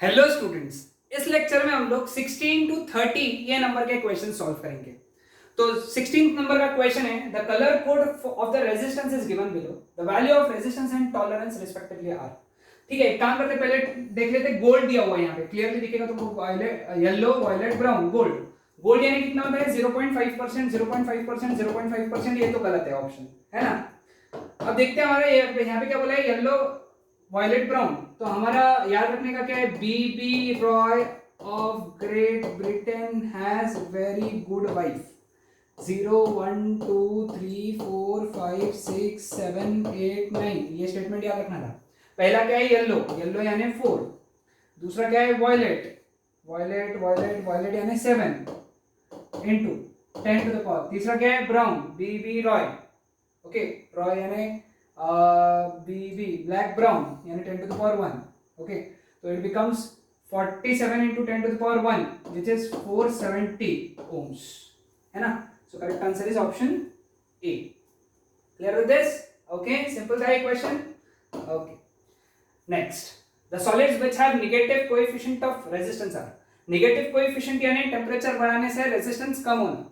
Hello students, इस lecture में हम लोग 16 टू 30 ये नंबर के क्वेश्चन सॉल्व करेंगे। तो 16 नंबर का क्वेश्चन है, the colour code of the resistance is given below, the value of resistance and tolerance respectively are. ठीक है, एक काम करते पहले देख लेते, गोल्ड दिया हुआ है यहाँ पे, क्लियरली दिखेगा तुमको, violet, yellow, violet, brown, gold. Gold यानी कितना होता है 0.5%, 0.5%, 0.5%, ये तो गलत है ऑप्शन, है ना। अब देखते हैं हमारे यहाँ पे क्या बोला है, येलो, वायलेट, ब्राउन। तो हमारा याद रखने का क्या है, B B Roy of great Britain has very good wife. 0 1 2 3 4 5 6 7 8 9, ये स्टेटमेंट याद रखना था। पहला क्या है, येलो, येलो यानी 4। दूसरा क्या है, वायलेट, वायलेट, वायलेट, वायलेट यानी 7 इंटू 10 टू द पावर। तीसरा क्या है, ब्राउन, बीबी रॉय, ओके, रॉय यानी बीबी ब्लैक ब्राउन यानी 10 टू द पावर 1, ओके। तो it becomes 47 into 10 to the power 1, which is 470 ohms, है ना। So correct answer is option A. Clear with this? Okay, simple था ये question. Okay. Next, the solids which have negative coefficient of resistance are. Negative coefficient यानी temperature बढ़ाने से resistance कम होना,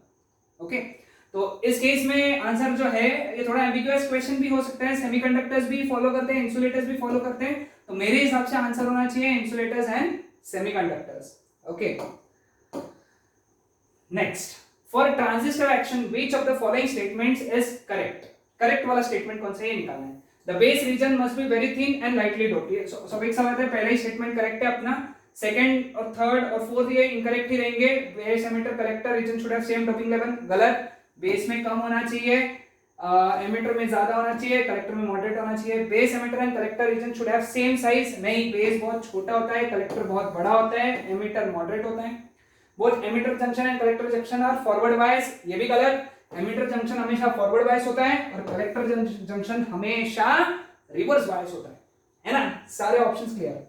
okay. तो इस केस में आंसर जो है ये थोड़ा एम्बिगुअस क्वेश्चन भी हो सकता है, सेमीकंडक्टर्स भी फॉलो करते हैं, इंसुलेटर्स भी फॉलो करते हैं, तो मेरे हिसाब से आंसर होना चाहिए insulators and semiconductors, okay. Next, for transistor action which of the following statements is correct. Correct वाला स्टेटमेंट कौन सा है ये निकालना है। The base reason must be very thin and lightly doped, ये सब एक समझते हैं, पहला ही स्टेटमेंट करेक्ट है अपना। सेकंड और थर्ड और फोर्थ ये इनकरेक्ट ही रहेंगे। Base emitter collector region should have same doping level, गलत। बेस में कम होना चाहिए, एमिटर में ज्यादा होना चाहिए, कलेक्टर में मॉडरेट होना चाहिए। Base emitter and collector region should have same size, नहीं, बेस बहुत छोटा होता है, कलेक्टर बहुत बड़ा होता है, एमिटर मॉडरेट होता है। Both emitter junction and collector junction are forward bias, ये भी गलत। एमिटर जंक्शन हमेशा फॉरवर्ड बायस होता है और कलेक्टर जंक्शन हमेशा रिवर्स बायस होता है ना। सारे options clear,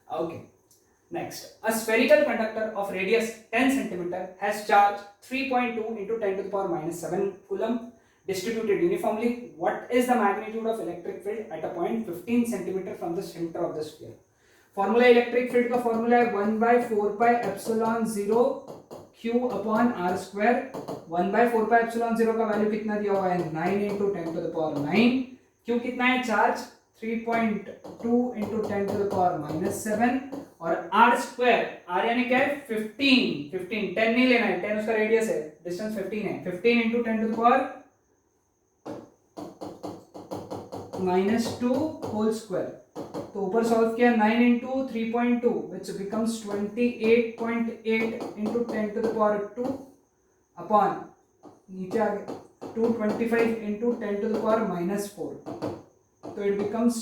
okay. Next, a spherical conductor of radius 10 cm has charge 3.2 into 10 to the power minus 7 coulomb distributed uniformly. What is the magnitude of electric field at a point 15 cm from the center of the sphere? Formula electric field का formula है 1 by 4 pi epsilon 0 q upon r square। 1 by 4 pi epsilon 0 का value कितना दिया हुआ है, 9 into 10 to the power 9। q कितना है, charge 3.2 into 10 to the power minus 7, और r स्क्वायर, r यानी क्या है 15, 15 10 नहीं लेना है, 10 उसका रेडियस है, डिस्टेंस 15 है, 15 into 10 to the power minus 2 whole square. तो ऊपर सॉल्व किया 9 into 3.2 which becomes 28.8 into 10 to the power 2 upon नीचे आ गया 225 into 10 to the power minus 4। तो इट बिकम्स,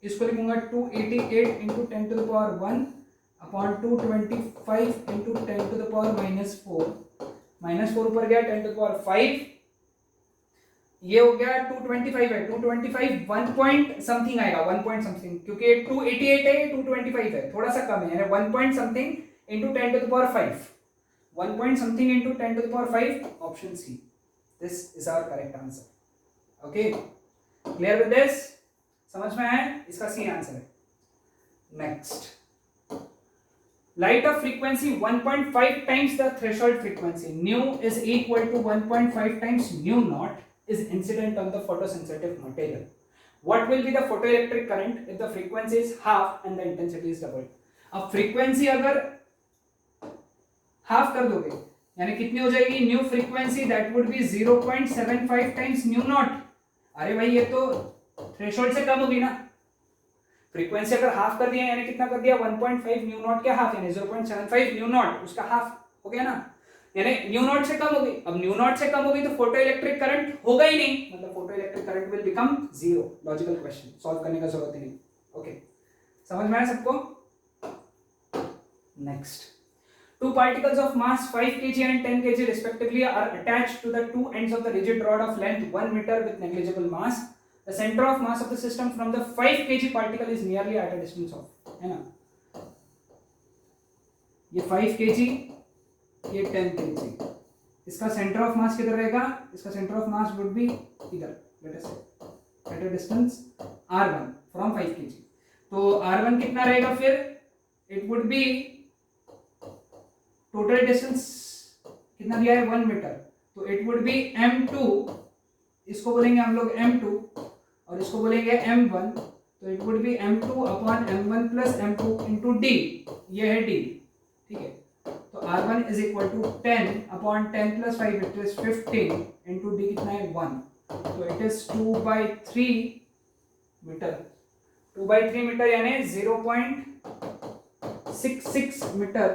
इसको लिखूंगा 288 into 10 to the power 1 upon 225 into 10 to the power minus 4। Minus 4 ऊपर गया 10 to the power 5, ये हो गया 225 है, 225 1 पॉइंट समथिंग आएगा, 1 पॉइंट समथिंग, क्योंकि 288 है, 225 है, थोड़ा सा कम है, 1 point something into 10 to the power 5, 1 point something into 10 to the power 5, option C. This is our correct answer, okay. Clear with this, समझ में आया, इसका सी आंसर है। Next, light of frequency 1.5 times the threshold frequency nu is equal to 1.5 times nu naught is incident on the photosensitive material. What will be the photoelectric current if the frequency is half and the intensity is doubled? अब frequency अगर half कर दोगे यानी कितनी हो जाएगी, new frequency that would be 0.75 times new not. अरे भाई ये तो थ्रेशोल्ड से कम होगी ना, फ्रीक्वेंसी अगर हाफ कर दिया यानी कितना कर दिया, 1.5 न्यू नॉट के हाफ यानी 0.75 न्यू नॉट, उसका हाफ हो गया ना, यानी न्यू नॉट से कम हो गई। अब न्यू नॉट से कम हो गई तो फोटो इलेक्ट्रिक करंट होगा ही नहीं, मतलब photo electric current will become zero. Logical question, solve करने का जरूरत ही नहीं, ओके। समझ में आया सबको। Next, two particles of mass 5 kg and 10 kg respectively are attached to the two ends of the rigid rod of length 1 meter with negligible mass. The center of mass of the system from the 5 kg particle is nearly at a distance of, है ना, ये 5 kg, ये 10 kg, इसका centre of mass किधर रहेगा, इसका centre of mass would be इधर, let us से at a distance r1 from 5 kg। तो r1 कितना रहेगा फिर, it would B total distance कितना दिया है 1 मीटर, तो इट वुड बी m2, इसको बोलेंगे हम लोग m2 और इसको बोलेंगे m1, तो it would be m2 upon m1 plus m2 into d, ये है d, ठीक है। तो r1 is equal to 10 upon 10 plus 5 it is 15 into d कितना है 1, तो इट इज 2/3 मीटर, 2/3 मीटर यानी 0.66 मीटर,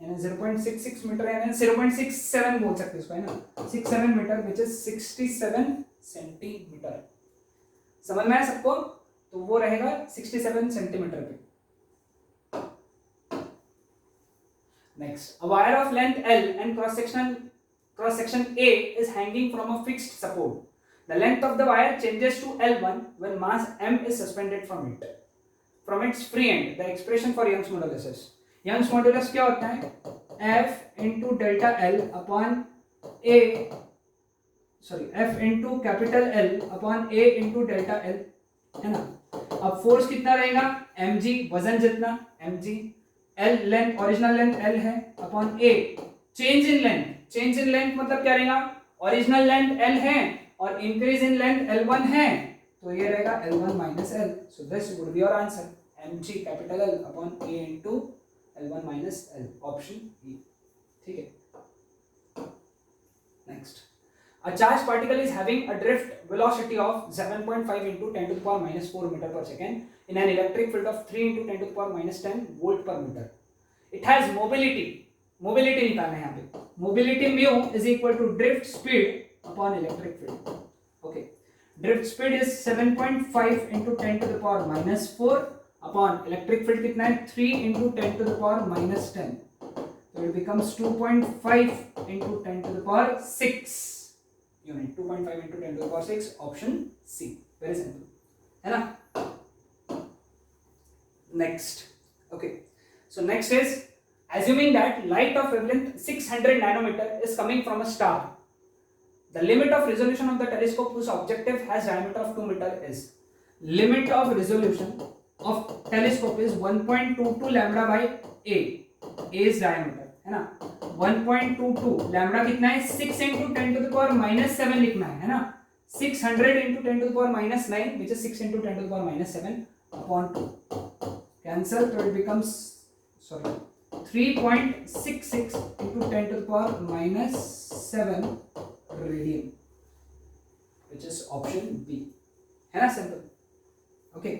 यानी 0.66 मीटर यानी 0.67 बोल सकते हैं इसको, है ना, 67 मीटर विच इज 67 सेंटीमीटर। समझ में आया सबको? तो वो रहेगा 67 सेंटीमीटर पे। Next, a wire of length L and cross section A is hanging from a fixed support. The length of the wire changes to L1 when mass M is suspended from it. From its free end, the expression for Young's modulus is, Young's modulus क्या होता है? F into delta L upon A, sorry, F into capital L upon A into delta L, है ना। अब force कितना रहेगा? mg, वजन जितना mg, L length, original length L है, upon A change in length, change in length मतलब क्या रहेगा? ओरिजिनल लेंथ L है और इंक्रीज इन लेंथ L1 है, तो ये रहेगा L1 minus L, so this would be your answer, mg capital L upon A into L1 minus L, option E, ठीक है। Next, a charged particle is having a drift velocity of 7.5 into 10 to the power minus 4 meter per second in an electric field of 3 into 10 to the power minus 10 volt per meter. It has mobility, mobility निकालना है यहाँ पे, mobility mu is equal to drift speed upon electric field. Okay, drift speed is 7.5 into 10 to the power minus 4 upon electric field कितना है 3 into 10 to the power minus 10, so it becomes 2.5 into 10 to the power 6 unit, 2.5 into 10 to the power 6, option C, very simple, है ना। Next, okay, so next is, assuming that light of wavelength 600 nanometer is coming from a star, the limit of resolution of the telescope whose objective has diameter of 2 meter is, limit of resolution of telescope is 1.22 lambda by A, A is diameter, है ना, 1.22 lambda कितना है 6 into 10 to the power minus 7 लिखना है ना, 600 into 10 to the power minus 9 which is 6 into 10 to the power minus 7 upon 2, cancel, so it becomes, sorry, 3.66 into 10 to the power minus 7 radian, which is option B, है ना, simple, okay।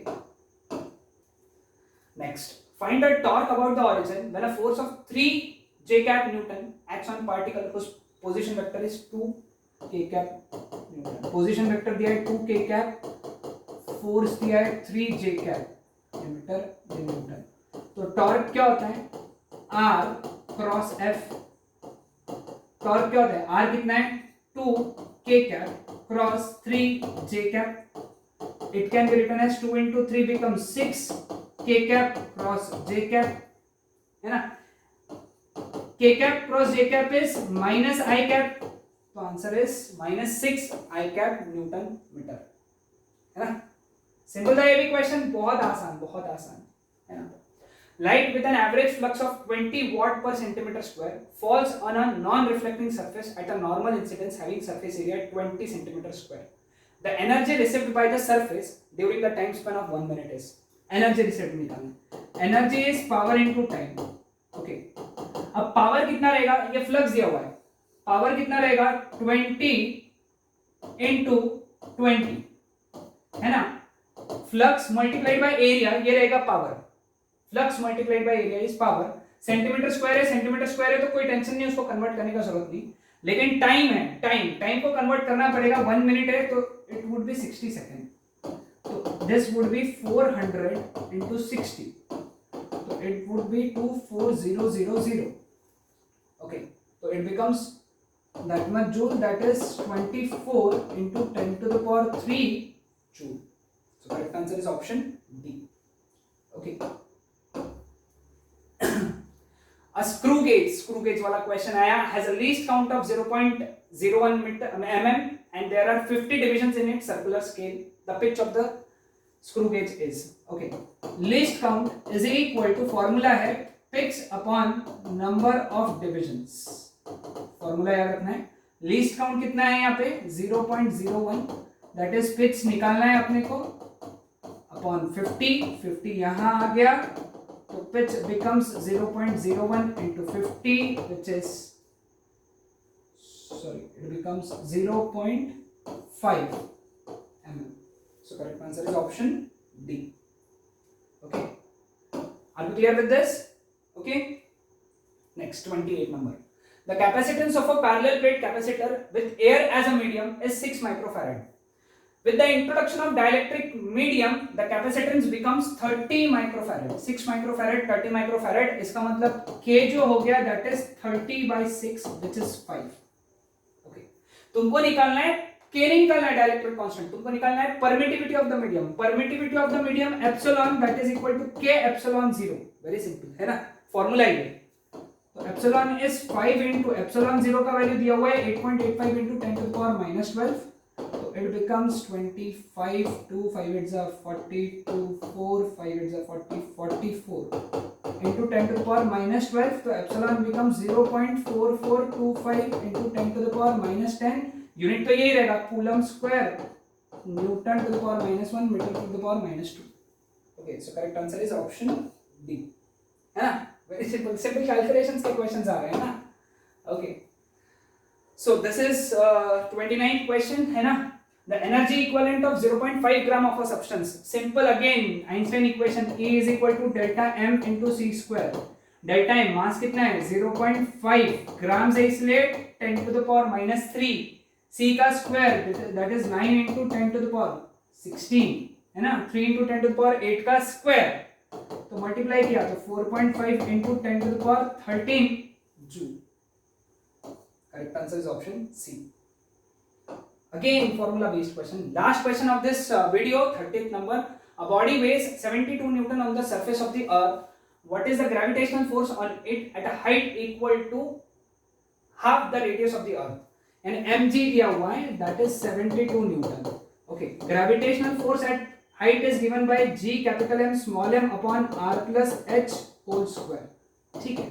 Next, find the torque about the origin when a force of 3 J cap Newton acts on particle whose position vector is 2 K cap Newton. Position vector दिया है 2 K cap, force दिया है 3 J cap metre Newton. तो torque क्या होता है? R cross F, torque क्या होता है? R कितना है? 2 K cap cross 3 J cap. It can be written as 2 into 3 becomes 6 K cap cross J cap, है ना। K cap cross J cap is minus I cap, तो answer is minus 6 I cap newton metre, है ना। Simple था ये भी question, बहुत आसान है ना। Light with an average flux of 20 watt per centimeter square falls on a non-reflecting surface at a normal incidence having surface area 20 centimeter square. The energy received by the surface during the time span of 1 minute is, energy received निकालना, energy is power into time, okay। अब power कितना रहेगा? ये flux दिया हुआ है, power कितना रहेगा? 20 into 20, है ना। फ्लक्स मल्टीप्लाइड बाय एरिया, ये रहेगा power, flux multiplied by area is power. Centimetre square है, सेंटीमीटर स्क्वायर है तो कोई टेंशन नहीं, उसको कन्वर्ट करने का जरूरत नहीं, लेकिन टाइम है, टाइम को कन्वर्ट करना पड़ेगा। 1 मिनट है तो इट वुड बी 60 सेकेंड, तो दिस वुड बी 400 into 60, तो it would B 24000, okay, so it becomes that much joule, that is 24 into 10 to the power 3 joule, so correct answer is option D, okay। A screw gauge वाला question आया, has a least count of 0.01 mm and there are 50 divisions in its circular scale. The pitch of the screw gauge is, okay, least count is equal to, formula है pitch upon number of divisions. Formula याद रखना है, least count कितना है यहाँ पे 0.01, that is pitch निकालना है अपने को अपॉन 50 यहाँ आ गया, तो pitch becomes 0.01 into 50 which is, sorry, it becomes 0.5 mm. So correct answer is option D. Okay, are you clear with this? Okay, next 28 number. The capacitance of a parallel plate capacitor with air as a medium is 6 microfarad. With the introduction of dielectric medium, the capacitance becomes 30 microfarad. 6 microfarad, 30 microfarad, इसका मतलब K जो हो गया that is 30/6 which is 5. Okay. तुमको निकालना है K नहीं निकालना है डाइलेक्ट्रिक कांस्टेंट, तुमको निकालना है permittivity of the medium. Permittivity of the medium epsilon that is equal to K epsilon 0। Very simple है ना, फॉर्मूला ही है। तो एप्सिलॉन इज 5 into एप्सिलॉन 0 का वैल्यू दिया हुआ है 8.85 into 10 to the power minus 12, तो it becomes 25, 2 5 8s are 42, 4 5 8s are 40, 44 into 10 to the power minus 12, तो epsilon becomes 0.4425 into 10 to the power minus 10। Unit तो यही रहेगा coulomb square, newton to the power -1, metre to the power -2। Okay, so correct answer is option D, है ना। Very simple, simple calculations के questions आ रहे हैं ना। Okay, so this is 29 question, है ना। The energy equivalent of 0.5 gram of a substance, simple again Einstein equation, E is equal to delta m into c square. Delta m mass कितना है 0.5 gram है, इसलिए 10 टू द पावर -3, c का square that is 9 into 10 to the power 16, है ना। 3 into 10 to the power 8 का square, तो multiply किया तो 4.5 into 10 to the power 13 joule. Correct answer is option C. Again formula based question, last question of this video, 30th number. A body weighs 72 newton on the surface of the earth, what is the gravitational force on it at a height equal to half the radius of the earth, and mg दिया हुआ है that is 72 newton. okay, gravitational force at height is given by g capital M small m upon r plus h whole square। ठीक है,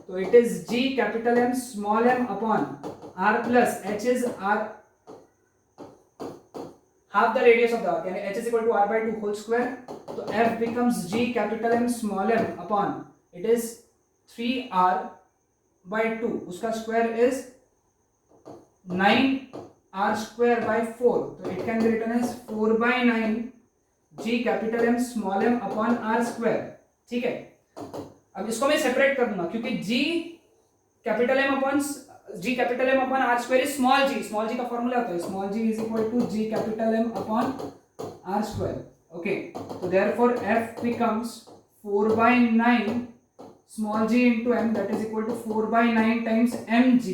तो it is g capital M small m upon r plus h is r half the radius of the earth, यानी h is equal to r by 2 whole square, तो f becomes g capital M small m upon it is 3r by 2, उसका square is 9r square by 4, तो it can be written as 4 by 9 g capital M small m upon r square। ठीक है, अब इसको मैं separate कर दूंगा क्योंकि g capital M upon r square is small g का फॉर्मूला होता है small g is equal to g capital M upon r square। okay, so therefore f becomes 4 by 9 small g into m, that is equal to 4 by 9 times mg,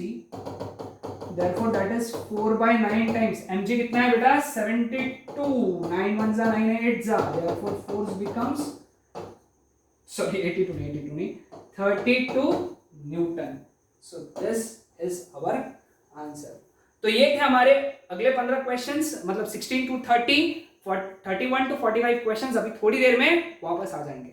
therefore that is 4 by 9 times mg कितना है बेटा 72, 9 1s are 9 8s are, therefore force becomes, sorry 82 नहीं 32 Newton. so this is our answer। तो ये थे हमारे अगले 15 questions, मतलब 16 to 30, 31 to 45 क्वेश्चंस अभी थोड़ी देर में वापस आ जाएंगे।